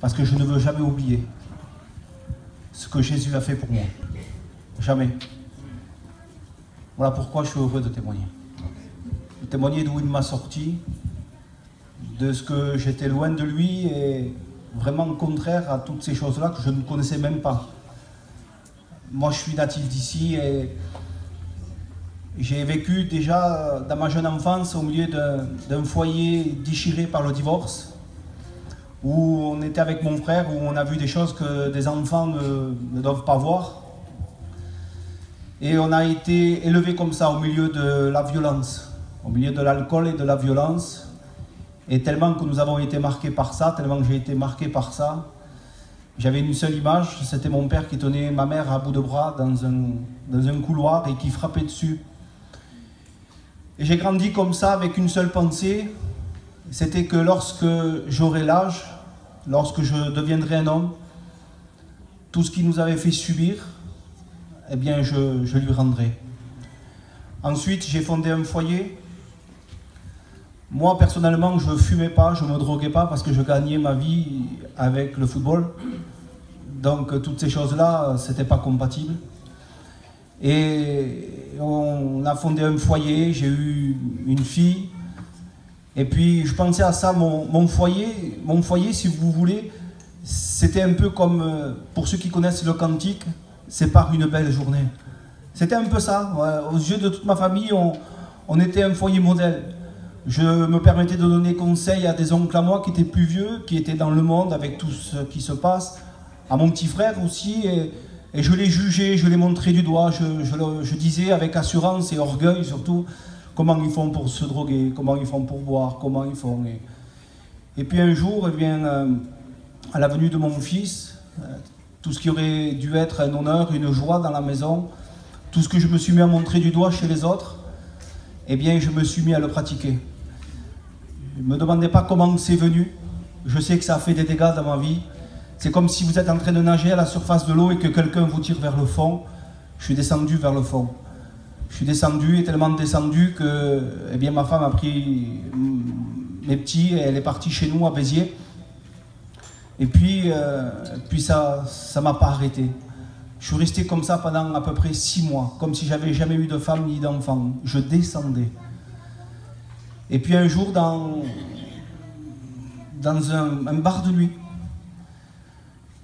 Parce que je ne veux jamais oublier ce que Jésus a fait pour moi. Jamais. Voilà pourquoi je suis heureux de témoigner. De témoigner d'où il m'a sorti, de ce que j'étais loin de lui et vraiment contraire à toutes ces choses-là que je ne connaissais même pas. Moi, je suis natif d'ici et j'ai vécu déjà dans ma jeune enfance au milieu d'un foyer déchiré par le divorce, où on était avec mon frère, où on a vu des choses que des enfants ne doivent pas voir. Et on a été élevé comme ça, au milieu de la violence, au milieu de l'alcool et de la violence. Et tellement que nous avons été marqués par ça, tellement que j'ai été marqué par ça, j'avais une seule image, c'était mon père qui tenait ma mère à bout de bras dans un couloir et qui frappait dessus. Et j'ai grandi comme ça avec une seule pensée, c'était que lorsque j'aurai l'âge, lorsque je deviendrai un homme, tout ce qu'il nous avait fait subir, eh bien je lui rendrai. Ensuite, j'ai fondé un foyer. Moi, personnellement, je ne fumais pas, je ne me droguais pas parce que je gagnais ma vie avec le football. Donc, toutes ces choses-là, ce n'était pas compatible. Et on a fondé un foyer, j'ai eu une fille. Et puis, je pensais à ça, mon foyer, si vous voulez, c'était un peu comme, pour ceux qui connaissent le cantique, c'est par une belle journée. C'était un peu ça. Ouais. Aux yeux de toute ma famille, on était un foyer modèle. Je me permettais de donner conseil à des oncles à moi qui étaient plus vieux, qui étaient dans le monde avec tout ce qui se passe, à mon petit frère aussi, et je les jugeais, je les montrais du doigt, je disais avec assurance et orgueil surtout comment ils font pour se droguer, comment ils font pour boire, comment ils font. Et puis un jour, eh bien, à la venue de mon fils, tout ce qui aurait dû être un honneur, une joie dans la maison, tout ce que je me suis mis à montrer du doigt chez les autres, eh bien, je me suis mis à le pratiquer. Ne me demandez pas comment c'est venu. Je sais que ça a fait des dégâts dans ma vie. C'est comme si vous êtes en train de nager à la surface de l'eau et que quelqu'un vous tire vers le fond. Je suis descendu vers le fond. Je suis descendu et tellement descendu que eh bien, ma femme a pris mes petits et elle est partie chez nous à Béziers. Et puis ça ne m'a pas arrêté. Je suis resté comme ça pendant à peu près 6 mois, comme si j'avais jamais eu de femme ni d'enfant. Je descendais. Et puis un jour, dans un bar de nuit,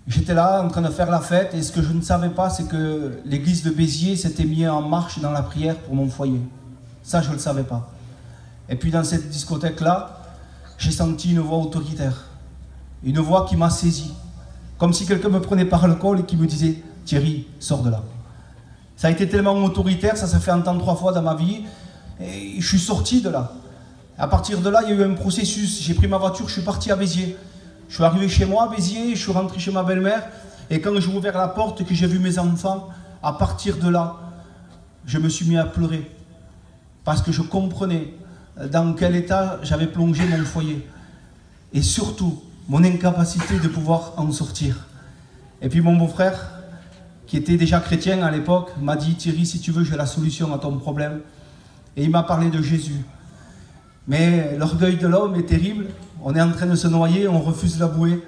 j'étais là en train de faire la fête et ce que je ne savais pas, c'est que l'église de Béziers s'était mise en marche dans la prière pour mon foyer. Ça, je ne le savais pas. Et puis dans cette discothèque-là, j'ai senti une voix autoritaire. Une voix qui m'a saisi. Comme si quelqu'un me prenait par le col et qui me disait « Thierry, sors de là ». Ça a été tellement autoritaire, ça s'est fait entendre 3 fois dans ma vie. Et je suis sorti de là. À partir de là, il y a eu un processus. J'ai pris ma voiture, je suis parti à Béziers. Je suis arrivé chez moi à Béziers, je suis rentré chez ma belle-mère. Et quand j'ai ouvert la porte, que j'ai vu mes enfants, à partir de là, je me suis mis à pleurer. Parce que je comprenais dans quel état j'avais plongé mon foyer. Et surtout, mon incapacité de pouvoir en sortir. Et puis mon beau-frère, qui était déjà chrétien à l'époque, m'a dit « Thierry, si tu veux, j'ai la solution à ton problème ». Et il m'a parlé de Jésus. Mais l'orgueil de l'homme est terrible. On est en train de se noyer, on refuse la bouée.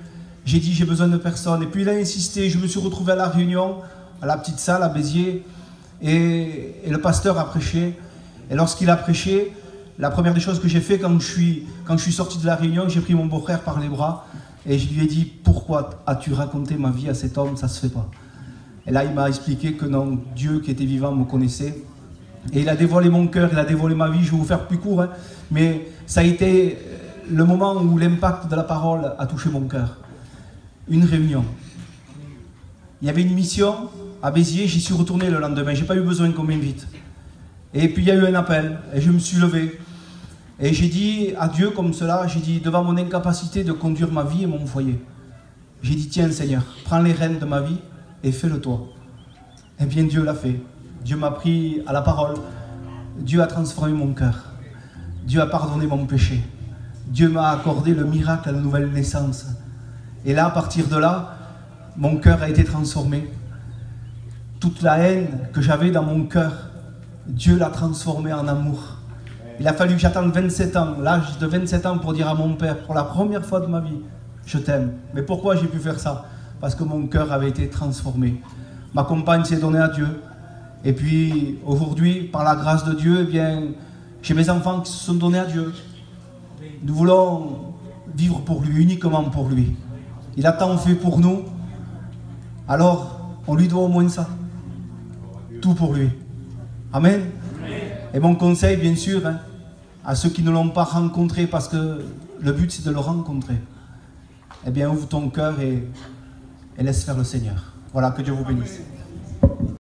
J'ai dit « j'ai besoin de personne ». Et puis il a insisté, je me suis retrouvé à la réunion, à la petite salle à Béziers. Et le pasteur a prêché. Et lorsqu'il a prêché, la première des choses que j'ai fait quand je suis sorti de la réunion, j'ai pris mon beau-frère par les bras et je lui ai dit « Pourquoi as-tu raconté ma vie à cet homme? Ça se fait pas ». Et là, il m'a expliqué que non, Dieu qui était vivant me connaissait. Et il a dévoilé mon cœur, il a dévoilé ma vie. Je vais vous faire plus court, hein, mais ça a été le moment où l'impact de la parole a touché mon cœur. Une réunion. Il y avait une mission à Béziers, j'y suis retourné le lendemain. J'ai pas eu besoin qu'on m'invite. Et puis il y a eu un appel, et je me suis levé. Et j'ai dit à Dieu comme cela, j'ai dit devant mon incapacité de conduire ma vie et mon foyer. J'ai dit tiens Seigneur, prends les rênes de ma vie et fais-le toi. Et bien Dieu l'a fait. Dieu m'a pris à la parole. Dieu a transformé mon cœur. Dieu a pardonné mon péché. Dieu m'a accordé le miracle à la nouvelle naissance. Et là, à partir de là, mon cœur a été transformé. Toute la haine que j'avais dans mon cœur, Dieu l'a transformée en amour. Il a fallu que j'attende 27 ans, l'âge de 27 ans pour dire à mon père, pour la première fois de ma vie, je t'aime. Mais pourquoi j'ai pu faire ça? Parce que mon cœur avait été transformé. Ma compagne s'est donnée à Dieu. Et puis aujourd'hui, par la grâce de Dieu, eh bien, j'ai mes enfants qui se sont donnés à Dieu. Nous voulons vivre pour lui, uniquement pour lui. Il a tant fait pour nous, alors on lui doit au moins ça. Tout pour lui. Amen. Et mon conseil, bien sûr, hein, à ceux qui ne l'ont pas rencontré, parce que le but c'est de le rencontrer, eh bien ouvre ton cœur et laisse faire le Seigneur. Voilà, que Dieu vous bénisse.